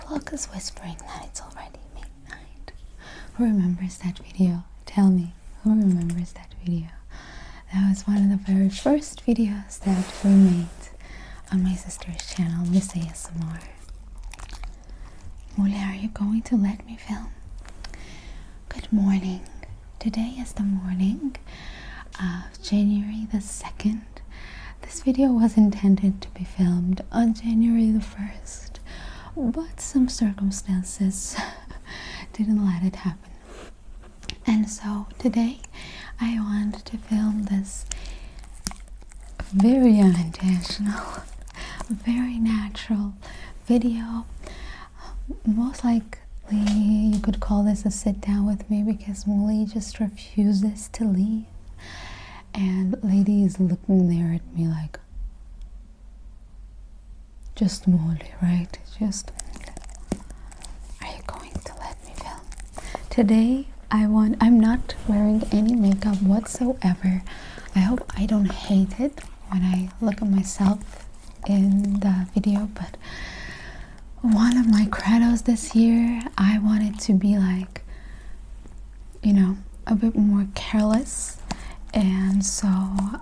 clock is whispering that it's already midnight. Who remembers that video? Tell me, who remembers that video? That was one of the very first videos that we made on my sister's channel, Miss ASMR. Muli, are you going to let me film? Good morning. Today is the morning of January the 2nd. This video was intended to be filmed on January the 1st, but some circumstances didn't let it happen. And so today I want to film this very unintentional, very natural video. Most likely you could call this a sit down with me because Molly just refuses to leave. And Lady is looking there at me like, just Molly, right? Just Molly. Are you going to let me film? Today I'm not wearing any makeup whatsoever. I hope I don't hate it when I look at myself in the video, but one of my credos this year, I wanted to be like, a bit more careless, and so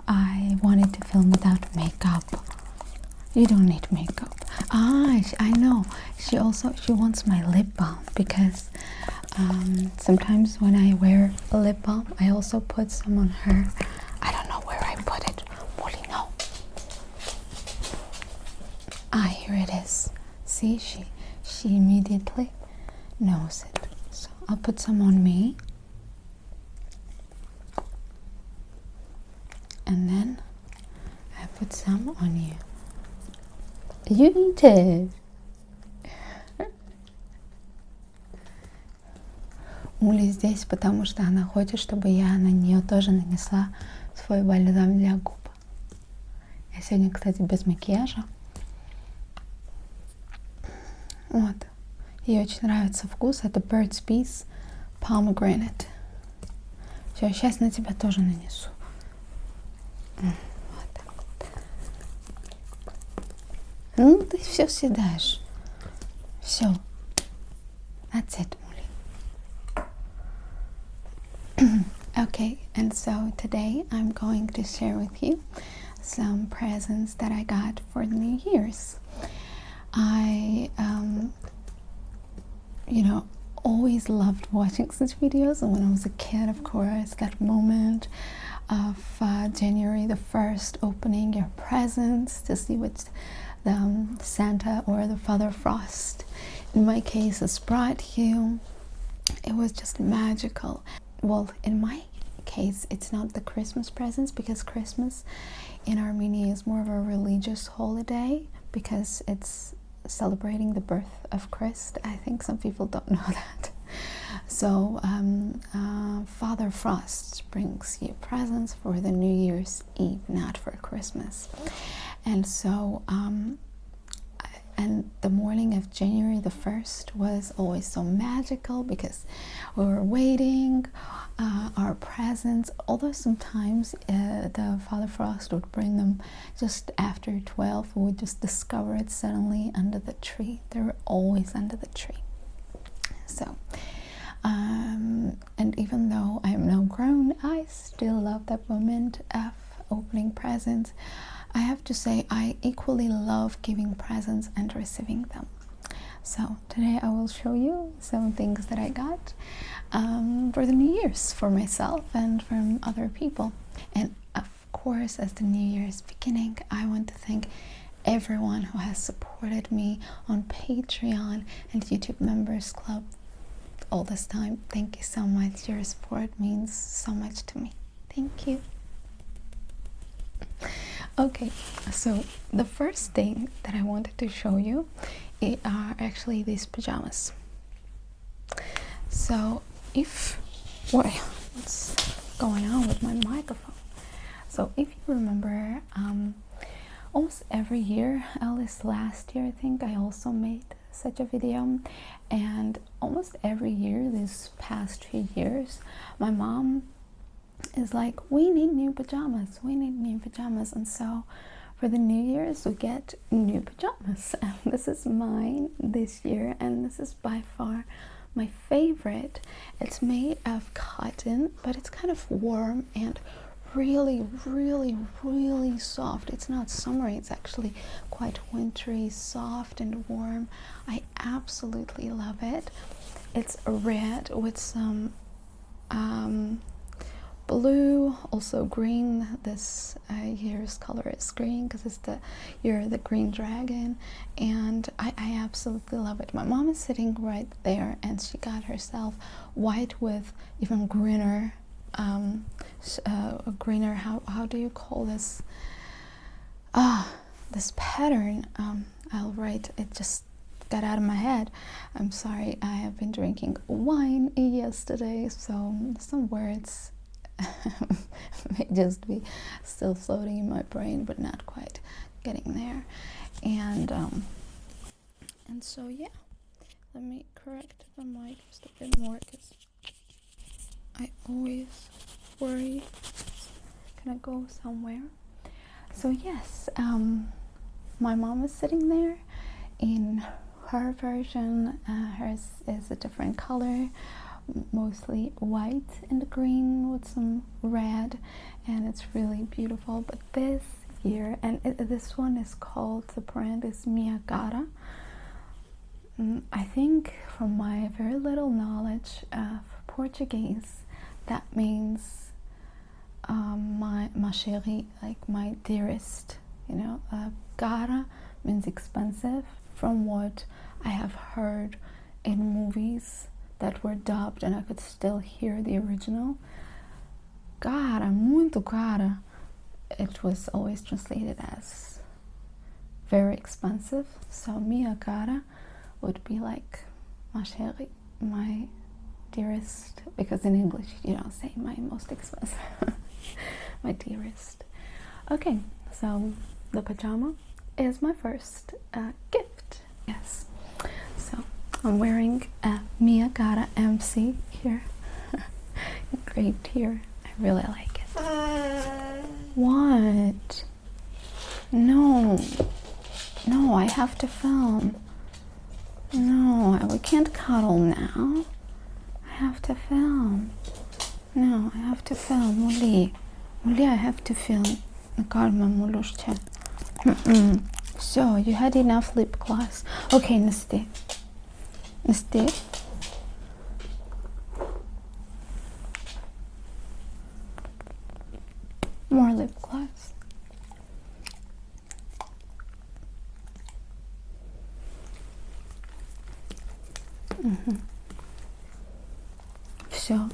I wanted to film without makeup. You don't need makeup. I know. She wants my lip balm because sometimes when I wear a lip balm, I also put some on her. I don't know where I put it. Molly, no. Here it is. See, she immediately knows it. So I'll put some on me. And then I put some on you. You eat it. Мули здесь, потому что она хочет, чтобы я на нее тоже нанесла свой бальзам для губ. Я сегодня, кстати, без макияжа. Вот. Ей очень нравится вкус. Это Bird's Bees Pomegranate. Все, сейчас на тебя тоже нанесу. Вот. Ну, ты все съедаешь. Все. That's it, Molly. Okay, and so today I'm going to share with you some presents that I got for the New Year's. I always loved watching such videos, and when I was a kid, of course, that moment of January the 1st, opening your presents to see what the Santa or the Father Frost, in my case, has brought you. It was just magical. Well, in my case, it's not the Christmas presents, because Christmas in Armenia is more of a religious holiday because it's celebrating the birth of Christ. I think some people don't know that. So Father Frost brings you presents for the New Year's Eve, not for Christmas. And so and the morning of January the 1st was always so magical because we were waiting our presents, although sometimes the Father Frost would bring them just after 12. We would just discover it suddenly under the tree. They were always under the tree. So and even though I am now grown, I still love that moment of opening presents. I have to say I equally love giving presents and receiving them. So today I will show you some things that I got for the New Year's for myself and from other people. And of course, as the New Year's beginning, I want to thank everyone who has supported me on Patreon and YouTube Members Club all this time. Thank you so much. Your support means so much to me. Thank you. Okay, so the first thing that I wanted to show you are actually these pajamas. So what's going on with my microphone? So if you remember, almost every year, at least last year I think, I also made such a video, and almost every year these past few years, my mom is like, we need new pajamas, and so for the New Year's we get new pajamas. This is mine this year, and this is by far my favorite. It's made of cotton, but it's kind of warm and really, really, really soft. It's not summery, it's actually quite wintry, soft and warm. I absolutely love it. It's red with some blue, also green. This year's color is green because it's the year of the green dragon, and I absolutely love it. My mom is sitting right there, and she got herself white with even greener greener, how do you call this, this pattern. I'll write it, just got out of my head. I'm sorry, I have been drinking wine yesterday, so some words may just be still floating in my brain, but not quite getting there. And so yeah, let me correct the mic just a bit more, because I always worry it's gonna go somewhere. So yes, my mom is sitting there. In her version, hers is a different color, mostly white and green with some red, and it's really beautiful. But this year, and this one is called, the brand is Minha Cara. I think from my very little knowledge of Portuguese, that means my chérie, like my dearest, you know. Cara means expensive, from what I have heard in movies that were dubbed and I could still hear the original. Cara, muito cara, it was always translated as very expensive. So minha cara would be like ma chérie, my dearest, because in English you don't say my most expensive. My dearest. Okay, so the pajama is my first gift. Yes, so I'm wearing a Minha Cara MC here. Engraved here. I really like it. What? No, I have to film. No, we can't cuddle now. I have to film. No, I have to film. Muli, I have to film. Calma, Mulushcha. So, you had enough lip gloss. Okay, Nasti. More lip gloss. So,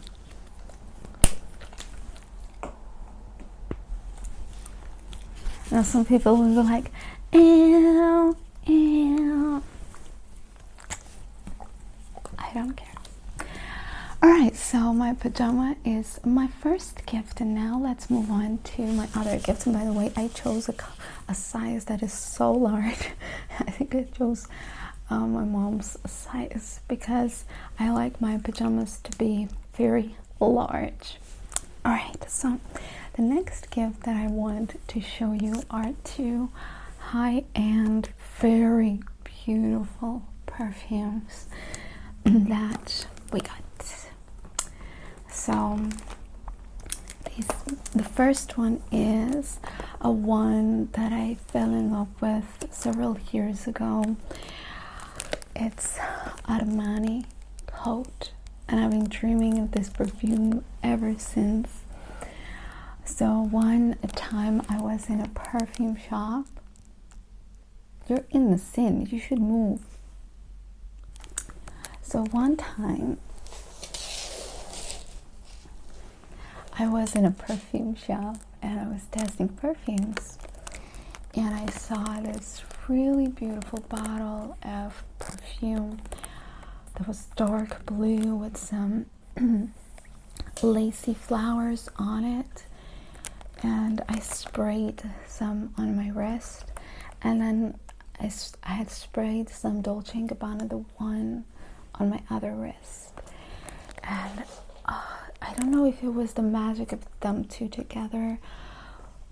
now some people will be like, ew, ew. I don't care. Alright, so my pajama is my first gift, and now let's move on to my other gifts. And by the way, I chose a size that is so large. I think I chose my mom's size because I like my pajamas to be very large. Alright, so the next gift that I want to show you are two high-end, very beautiful perfumes that we got. So the first one is a one that I fell in love with several years ago. It's Armani Code, and I've been dreaming of this perfume ever since. So one time I was in a perfume shop. You're in the scene, you should move. So one time I was in a perfume shop and I was testing perfumes, and I saw this really beautiful bottle of perfume that was dark blue with some lacy flowers on it, and I sprayed some on my wrist, and then I had sprayed some Dolce & Gabbana, the one on my other wrist. And I don't know if it was the magic of them two together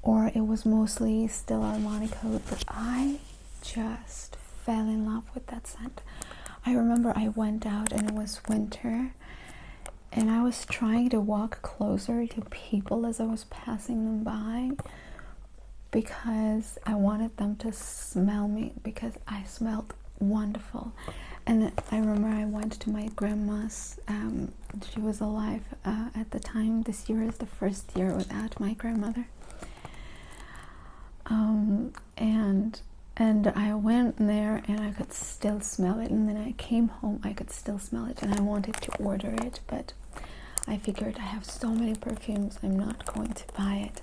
or it was mostly still Armani Code, but I just fell in love with that scent. I remember I went out and it was winter, and I was trying to walk closer to people as I was passing them by because I wanted them to smell me, because I smelled wonderful. And I remember I went to my grandma's, she was alive at the time. This year is the first year without my grandmother. And I went there and I could still smell it, and then I came home, I could still smell it, and I wanted to order it, but I figured I have so many perfumes, I'm not going to buy it.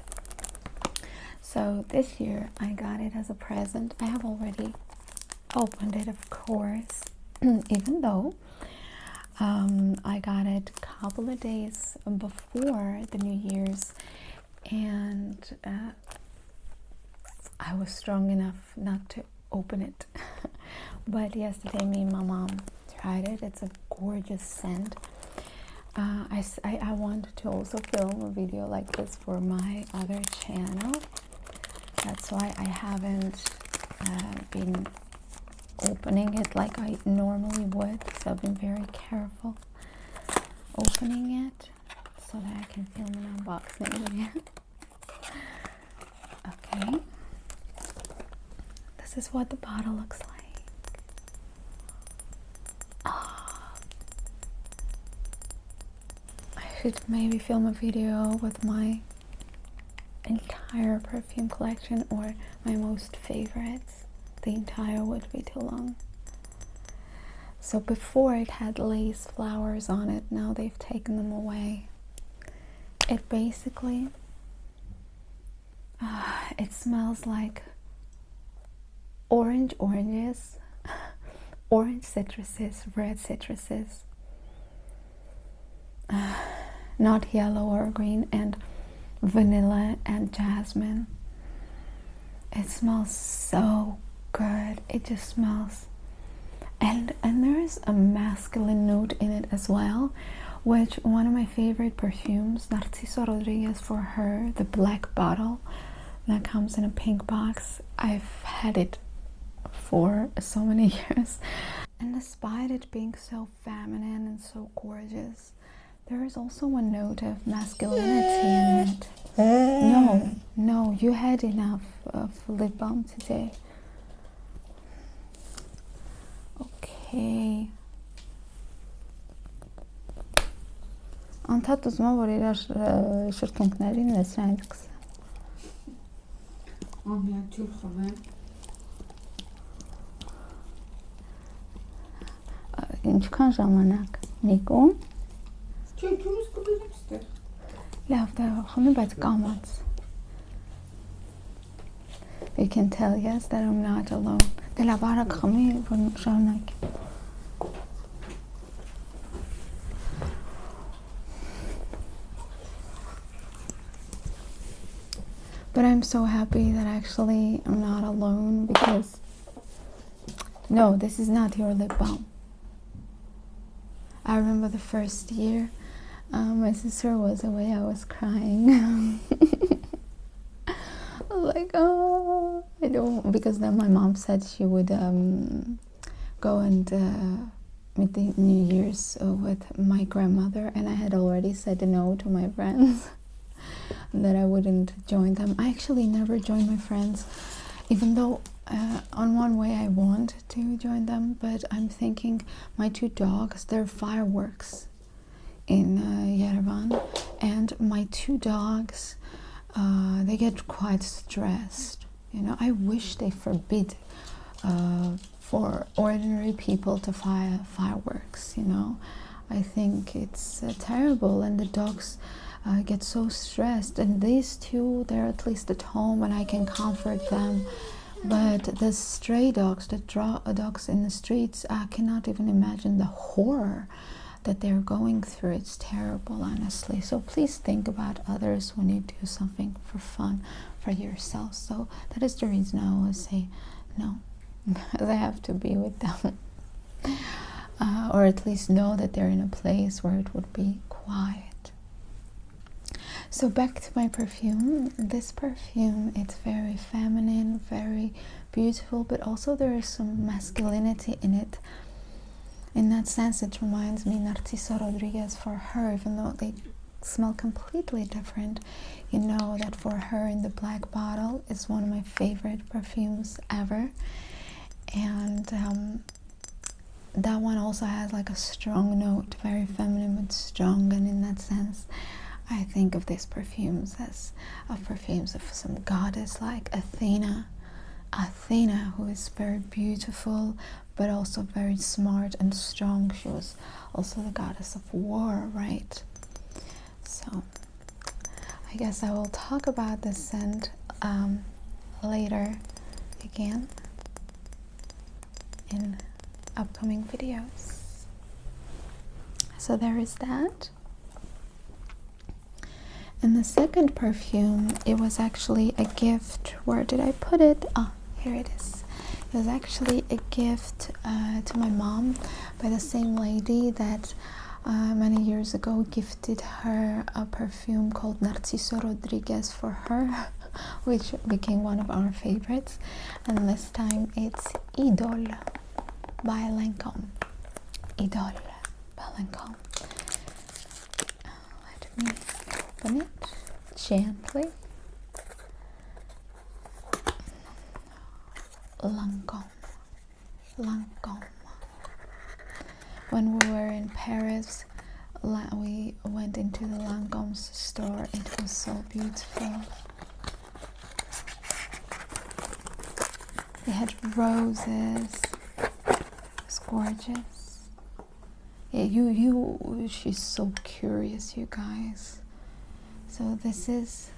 So this year I got it as a present. I have already opened it, of course, even though I got it a couple of days before the New Year's, and I was strong enough not to open it. But yesterday me and my mom tried it. It's a gorgeous scent. I want to also film a video like this for my other channel. That's why I haven't been opening it like I normally would. So I've been very careful opening it so that I can film an unboxing video. Okay. This is what the bottle looks like. Oh. I should maybe film a video with my entire perfume collection, or my most favorites. The entire would be too long. So before it had lace flowers on it, now they've taken them away. It basically, it smells like oranges, orange citruses, red citruses, not yellow or green, and vanilla and jasmine. It smells so good. It just smells, and there is a masculine note in it as well, which one of my favorite perfumes, Narciso Rodriguez, for her, the black bottle that comes in a pink box. I've had it for so many years, and despite it being so feminine and so gorgeous, there is also a note of masculinity in it. No, you had enough of lip balm today. Okay. Անթատ ուզում եմ, որ իրար շրթունքներին լեսրանից կսեմ։ Ամիակ ջուր խմեմ։ Ինչքան ժամանակ, Նիկոն։ Չէ, ջուրս կբերեմ ստեղ։ Լավ, դա խմի, բայց կամաց։ You can tell, yes, that I'm not alone. Դե լավ, արագ խմի, որ ժամանակ։ But I'm so happy that actually I'm not alone, because no, this is not your lip balm. I remember the first year my sister was away, I was crying. I was like, oh, I don't, because then my mom said she would go and meet the New Year's with my grandmother, and I had already said no to my friends. That I wouldn't join them. I actually never joined my friends, even though on one way I want to join them, but I'm thinking my two dogs, they're fireworks in Yerevan, and my two dogs, they get quite stressed. You know, I wish they forbid for ordinary people to fire fireworks, you know. I think it's terrible, and the dogs get so stressed, and these two, they're at least at home and I can comfort them, but the stray dogs, the dogs in the streets, I cannot even imagine the horror that they're going through. It's terrible, honestly. So please think about others when you do something for fun for yourself. So that is the reason I always say no, because I have to be with them, or at least know that they're in a place where it would be quiet. So back to my perfume. This perfume, it's very feminine, very beautiful, but also there is some masculinity in it. In that sense, it reminds me Narciso Rodriguez for her, even though they smell completely different. You know that for her in the black bottle is one of my favorite perfumes ever. And that one also has like a strong note, very feminine but strong, and in that sense I think of these perfumes as perfumes of some goddess like Athena, who is very beautiful but also very smart and strong. She was also the goddess of war, right? So I guess I will talk about this scent later again in upcoming videos. So there is that. And the second perfume, it was actually a gift. Where did I put it? Ah, here it is. It was actually a gift to my mom by the same lady that many years ago gifted her a perfume called Narciso Rodriguez for her, which became one of our favorites. And this time it's Idol by Lancôme. Idol by Lancôme. Let me open it gently. Lancôme. When we were in Paris, we went into the Lancôme's store. It was so beautiful. They had roses. It's gorgeous. Yeah, she's so curious, you guys. So this is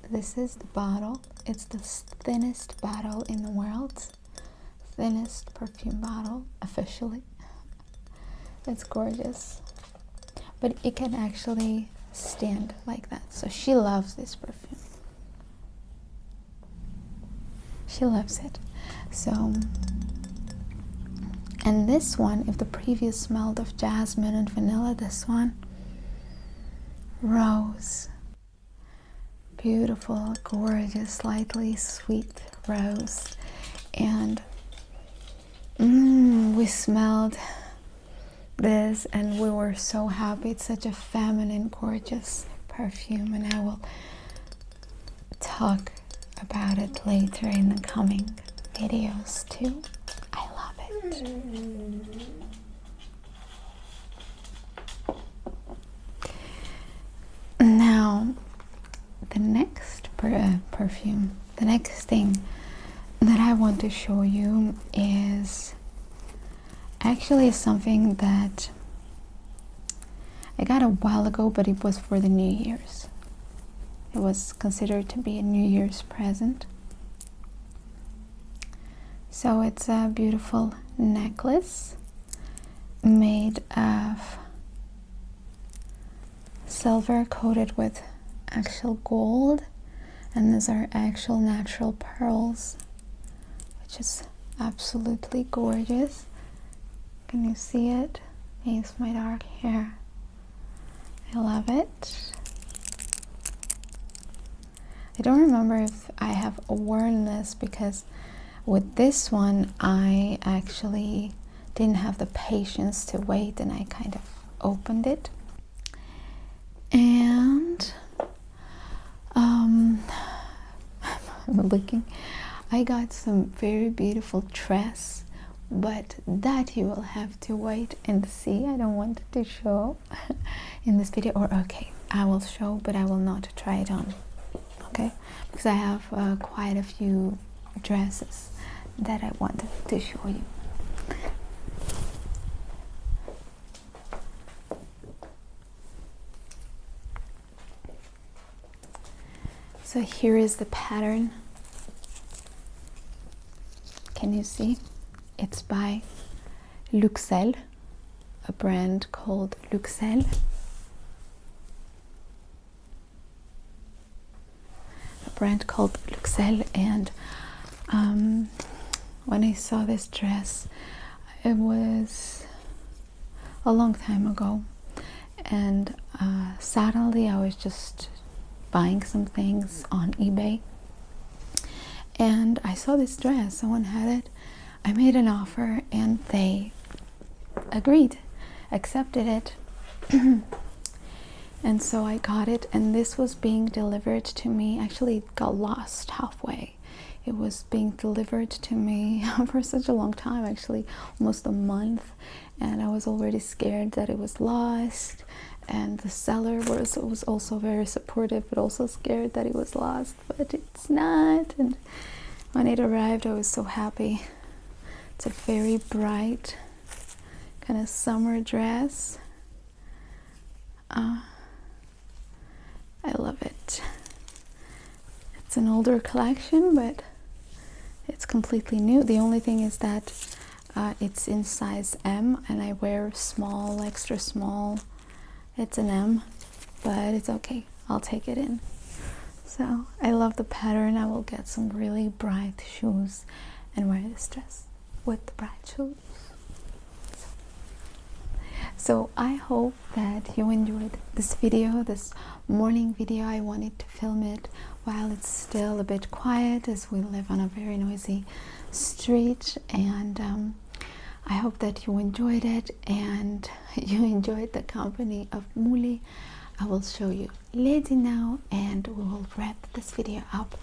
the bottle. It's the thinnest bottle in the world. Thinnest perfume bottle, officially. It's gorgeous. But it can actually stand like that. So she loves this perfume. She loves it. So, and this one, if the previous smelled of jasmine and vanilla, this one, rose. Beautiful, gorgeous, slightly sweet rose. And we smelled this and we were so happy. It's such a feminine, gorgeous perfume, and I will talk about it later in the coming videos too. I love it. Now, the next perfume, the next thing that I want to show you is actually something that I got a while ago, but it was for the New Year's. It was considered to be a New Year's present. So it's a beautiful necklace made of silver coated with actual gold, and these are actual natural pearls, which is absolutely gorgeous. Can you see it? It's my dark hair. I love it. I don't remember if I have worn this, because with this one I actually didn't have the patience to wait, and I kind of opened it. And I'm looking. I got some very beautiful dress, but that you will have to wait and see. I don't want to show in this video, or okay, I will show, but I will not try it on, okay? Because I have quite a few dresses that I wanted to show you. So here is the pattern. Can you see? It's by Luxel, a brand called Luxel. And when I saw this dress, it was a long time ago, and suddenly I was just buying some things on eBay, and I saw this dress. Someone had it. I made an offer and they agreed, accepted it. And so I got it, and this was being delivered to me. Actually, it got lost halfway. It was being delivered to me for such a long time, actually almost a month, and I was already scared that it was lost. And the seller was also very supportive, but also scared that it was lost, but it's not. And when it arrived, I was so happy. It's a very bright kind of summer dress. I love it. It's an older collection, but it's completely new. The only thing is that it's in size M, and I wear small, extra small. It's an M, but it's okay. I'll take it in. So I love the pattern. I will get some really bright shoes and wear this dress with the bright shoes. So I hope that you enjoyed this video, this morning video. I wanted to film it while it's still a bit quiet, as we live on a very noisy street, and I hope that you enjoyed it and you enjoyed the company of Muli. I will show you Lady now, and we will wrap this video up.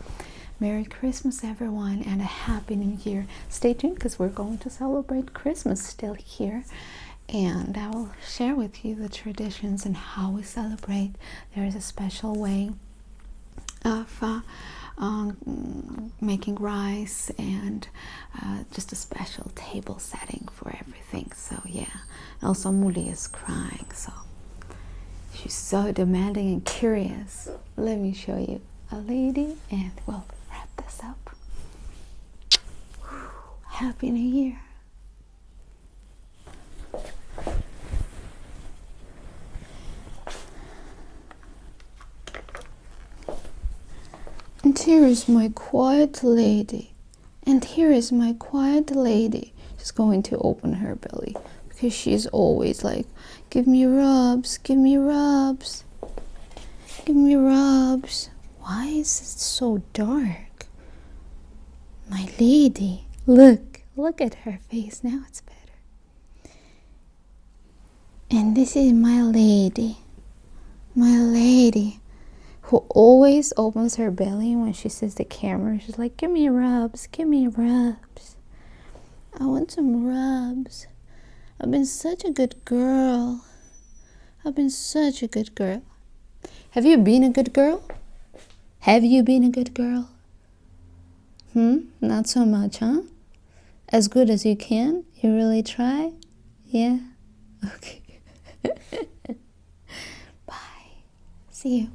Merry Christmas, everyone, and a Happy New Year. Stay tuned, because we're going to celebrate Christmas still here, and I will share with you the traditions and how we celebrate. There is a special way of making rice, and just a special table setting for everything. So yeah, also Muli is crying, so she's so demanding and curious. Let me show you a lady, and we'll wrap this up. Happy New Year. And here is my quiet lady. And here is my quiet lady. She's going to open her belly, because she's always like, give me rubs, give me rubs, give me rubs. Why is it so dark? My lady. Look at her face. Now it's better. And this is my lady, who always opens her belly when she sees the camera. She's like, give me rubs, give me rubs. I want some rubs. I've been such a good girl. I've been such a good girl. Have you been a good girl? Have you been a good girl? Not so much, huh? As good as you can? You really try? Yeah? Okay. Bye. See you.